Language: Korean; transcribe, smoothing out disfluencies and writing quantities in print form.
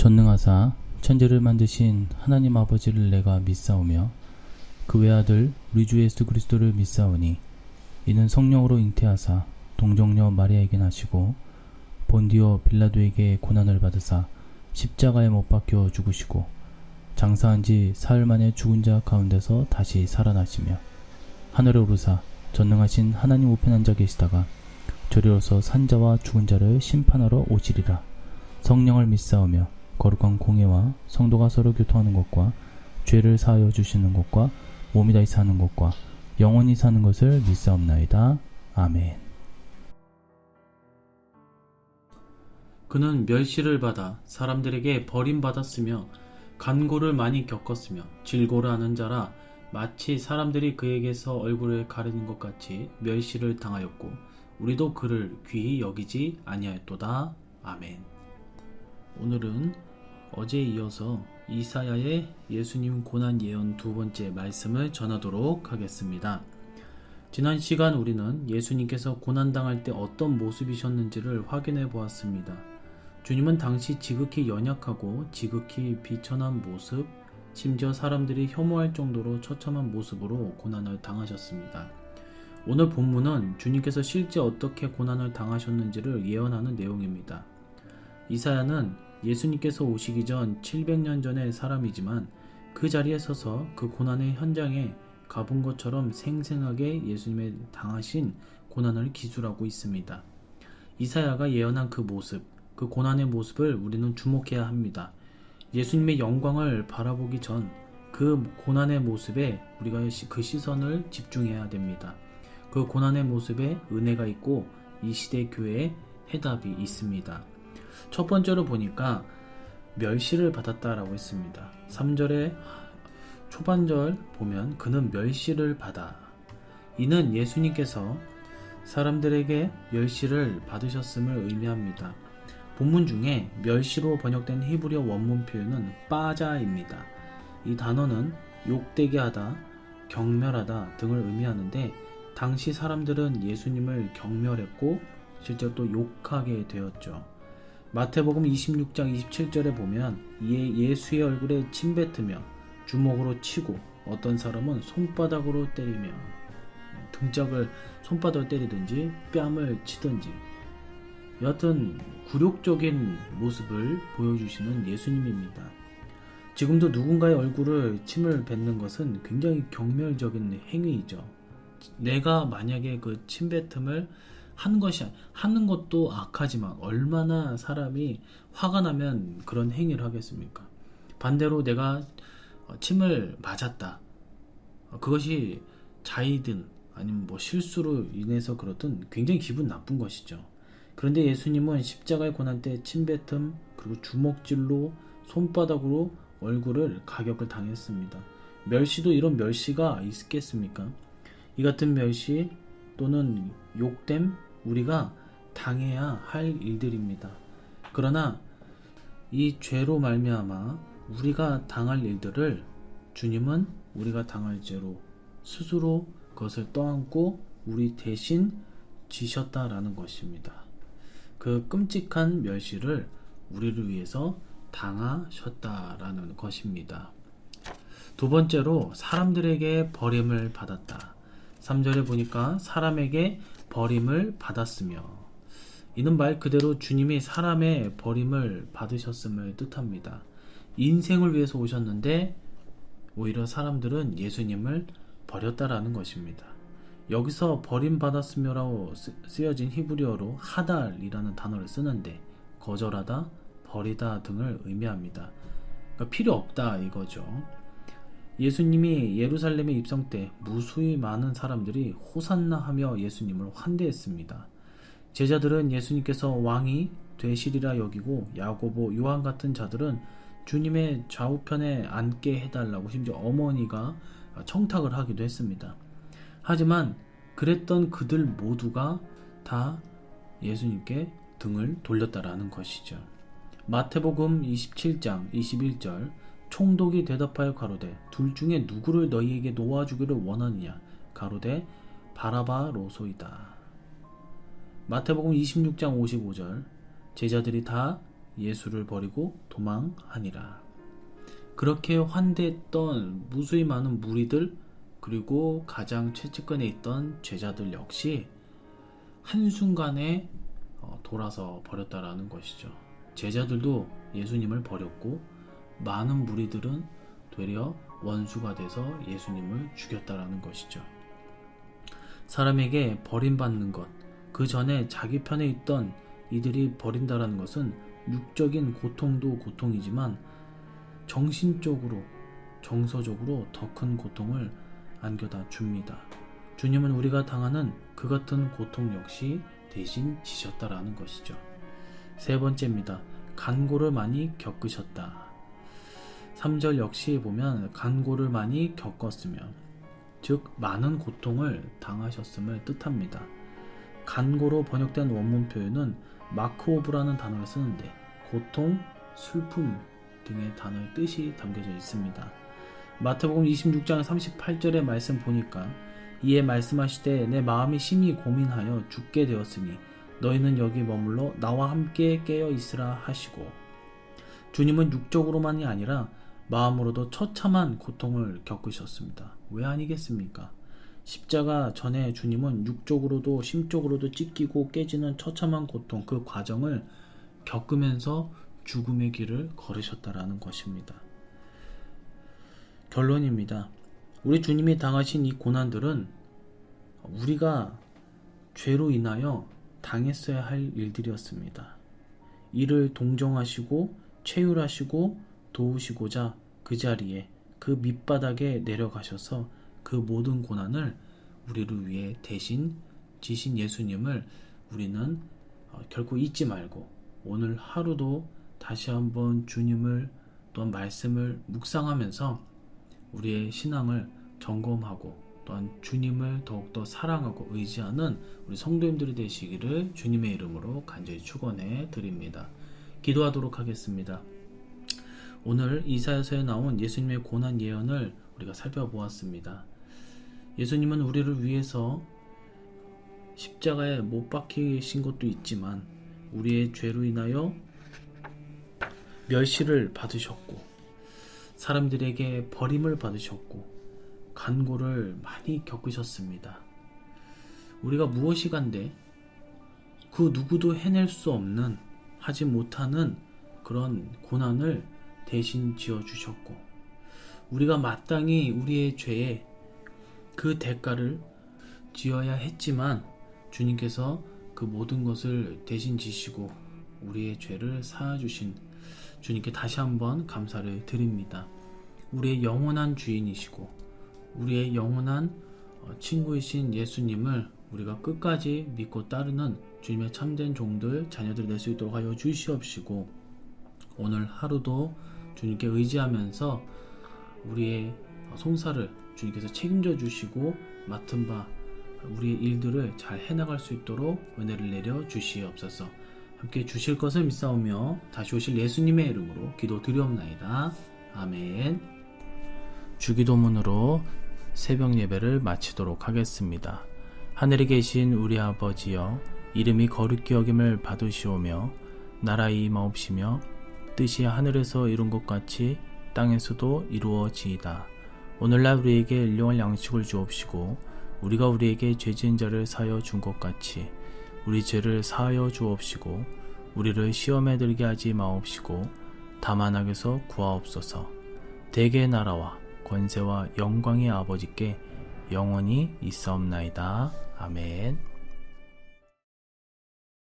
전능하사 천지를 만드신 하나님 아버지를 내가 믿사오며 그 외아들 우리 주 예수 그리스도를 믿사오니 이는 성령으로 잉태하사 동정녀 마리아에게 나시고 본디오 빌라도에게 고난을 받으사 십자가에 못 박혀 죽으시고 장사한 지 사흘 만에 죽은 자 가운데서 다시 살아나시며 하늘에 오르사 전능하신 하나님 우편에 앉아 계시다가 저리로서 산자와 죽은 자를 심판하러 오시리라. 성령을 믿사오며 거룩한 공예와 성도가 서로 교통하는 것과 죄를 사하여 주시는 것과 몸이 다시 사는 것과 영원히 사는 것을 믿사옵나이다. 아멘. 그는 멸시를 받아 사람들에게 버림받았으며 간고를 많이 겪었으며 질고를 하는 자라 마치 사람들이 그에게서 얼굴을 가리는 것 같이 멸시를 당하였고 우리도 그를 귀히 여기지 아니하였도다. 아멘. 오늘은 어제에 이어서 이사야의 예수님 고난 예언 두 번째 말씀을 전하도록 하겠습니다. 지난 시간 우리는 예수님께서 고난당할 때 어떤 모습이셨는지를 확인해 보았습니다. 주님은 당시 지극히 연약하고 지극히 비천한 모습, 심지어 사람들이 혐오할 정도로 처참한 모습으로 고난을 당하셨습니다. 오늘 본문은 주님께서 실제 어떻게 고난을 당하셨는지를 예언하는 내용입니다. 이사야는 예수님께서 오시기 전 700년 전의 사람이지만 그 자리에 서서 그 고난의 현장에 가본 것처럼 생생하게 예수님의 당하신 고난을 기술하고 있습니다. 이사야가 예언한 그 모습, 그 고난의 모습을 우리는 주목해야 합니다. 예수님의 영광을 바라보기 전 그 고난의 모습에 우리가 그 시선을 집중해야 됩니다. 그 고난의 모습에 은혜가 있고 이 시대 교회에 해답이 있습니다. 첫 번째로 보니까 멸시를 받았다라고 했습니다. 3절의 초반절 보면 그는 멸시를 받아. 이는 예수님께서 사람들에게 멸시를 받으셨음을 의미합니다. 본문 중에 멸시로 번역된 히브리어 원문 표현은 빠자입니다. 이 단어는 욕되게 하다, 경멸하다 등을 의미하는데 당시 사람들은 예수님을 경멸했고 실제로 또 욕하게 되었죠. 마태복음 26장 27절에 보면 이에 예수의 얼굴에 침뱉으며 주먹으로 치고 어떤 사람은 손바닥으로 때리며 등짝을 손바닥으로 때리든지 뺨을 치든지 여하튼 굴욕적인 모습을 보여주시는 예수님입니다. 지금도 누군가의 얼굴을 침을 뱉는 것은 굉장히 경멸적인 행위이죠. 내가 만약에 그 침뱉음을 하는 것도 악하지만 얼마나 사람이 화가 나면 그런 행위를 하겠습니까? 반대로 내가 침을 맞았다. 그것이 자의든 아니면 실수로 인해서 그렇든 굉장히 기분 나쁜 것이죠. 그런데 예수님은 십자가의 고난 때 침뱉음 그리고 주먹질로 손바닥으로 얼굴을 가격을 당했습니다. 멸시도 이런 멸시가 있겠습니까? 이 같은 멸시 또는 욕됨 우리가 당해야 할 일들입니다. 그러나 이 죄로 말미암아 우리가 당할 일들을 주님은 우리가 당할 죄로 스스로 그것을 떠안고 우리 대신 지셨다라는 것입니다. 그 끔찍한 멸시를 우리를 위해서 당하셨다라는 것입니다. 두 번째로 사람들에게 버림을 받았다. 3절에 보니까 사람에게 버림을 받았으며 이는 말 그대로 주님이 사람의 버림을 받으셨음을 뜻합니다. 인생을 위해서 오셨는데 오히려 사람들은 예수님을 버렸다라는 것입니다. 여기서 버림받았으며라고 쓰여진 히브리어로 하달이라는 단어를 쓰는데 거절하다, 버리다 등을 의미합니다. 그러니까 필요 없다 이거죠. 예수님이 예루살렘에 입성 때 무수히 많은 사람들이 호산나 하며 예수님을 환대했습니다. 제자들은 예수님께서 왕이 되시리라 여기고 야고보, 요한 같은 자들은 주님의 좌우편에 앉게 해달라고 심지어 어머니가 청탁을 하기도 했습니다. 하지만 그랬던 그들 모두가 다 예수님께 등을 돌렸다라는 것이죠. 마태복음 27장 21절 총독이 대답하여 가로되 둘 중에 누구를 너희에게 놓아주기를 원하느냐 가로되 바라바로소이다. 마태복음 26장 55절 제자들이 다 예수를 버리고 도망하니라. 그렇게 환대했던 무수히 많은 무리들, 그리고 가장 최측근에 있던 제자들 역시 한순간에 돌아서 버렸다라는 것이죠. 제자들도 예수님을 버렸고 많은 무리들은 되려 원수가 돼서 예수님을 죽였다라는 것이죠. 사람에게 버림받는 것, 그 전에 자기 편에 있던 이들이 버린다라는 것은 육적인 고통도 고통이지만 정신적으로, 정서적으로 더 큰 고통을 안겨다 줍니다. 주님은 우리가 당하는 그 같은 고통 역시 대신 지셨다라는 것이죠. 세 번째입니다. 간고를 많이 겪으셨다. 3절 역시 보면 간고를 많이 겪었으며, 즉 많은 고통을 당하셨음을 뜻합니다. 간고로 번역된 원문 표현은 마크오브라는 단어를 쓰는데 고통, 슬픔 등의 단어의 뜻이 담겨져 있습니다. 마태복음 26장 38절의 말씀 보니까 이에 말씀하시되 내 마음이 심히 고민하여 죽게 되었으니 너희는 여기 머물러 나와 함께 깨어 있으라 하시고, 주님은 육적으로만이 아니라 마음으로도 처참한 고통을 겪으셨습니다. 왜 아니겠습니까? 십자가 전에 주님은 육적으로도 심적으로도 찢기고 깨지는 처참한 고통, 그 과정을 겪으면서 죽음의 길을 걸으셨다라는 것입니다. 결론입니다. 우리 주님이 당하신 이 고난들은 우리가 죄로 인하여 당했어야 할 일들이었습니다. 이를 동정하시고 체휼하시고 도우시고자 그 자리에, 그 밑바닥에 내려가셔서 그 모든 고난을 우리를 위해 대신 지신 예수님을 우리는 결코 잊지 말고 오늘 하루도 다시 한번 주님을 또한 말씀을 묵상하면서 우리의 신앙을 점검하고 또한 주님을 더욱더 사랑하고 의지하는 우리 성도님들이 되시기를 주님의 이름으로 간절히 축원해 드립니다. 기도하도록 하겠습니다. 오늘 이사야서에 나온 예수님의 고난 예언을 우리가 살펴보았습니다. 예수님은 우리를 위해서 십자가에 못 박히신 것도 있지만 우리의 죄로 인하여 멸시를 받으셨고 사람들에게 버림을 받으셨고 간고를 많이 겪으셨습니다. 우리가 무엇이간데 그 누구도 해낼 수 없는, 하지 못하는 그런 고난을 대신 지어주셨고, 우리가 마땅히 우리의 죄에 그 대가를 지어야 했지만 주님께서 그 모든 것을 대신 지시고 우리의 죄를 사하주신 주님께 다시 한번 감사를 드립니다. 우리의 영원한 주인이시고 우리의 영원한 친구이신 예수님을 우리가 끝까지 믿고 따르는 주님의 참된 종들, 자녀들 될 수 있도록 하여 주시옵시고, 오늘 하루도 주님께 의지하면서 우리의 송사를 주님께서 책임져 주시고 맡은 바 우리의 일들을 잘 해나갈 수 있도록 은혜를 내려 주시옵소서. 함께 주실 것을 믿사오며 다시 오실 예수님의 이름으로 기도드리옵나이다. 아멘. 주기도문으로 새벽 예배를 마치도록 하겠습니다. 하늘에 계신 우리 아버지여, 이름이 거룩히 여김을 받으시오며 나라의 임하옵시며 뜻이 하늘에서 이룬 것 같이 땅에서도 이루어지이다. 오늘날 우리에게 일용할 양식을 주옵시고 우리가 우리에게 죄 지은 자를 사하여 준 것 같이 우리 죄를 사하여 주옵시고 우리를 시험에 들게 하지 마옵시고 다만 악에서 구하옵소서. 대개의 나라와 권세와 영광의 아버지께 영원히 있사옵나이다. 아멘.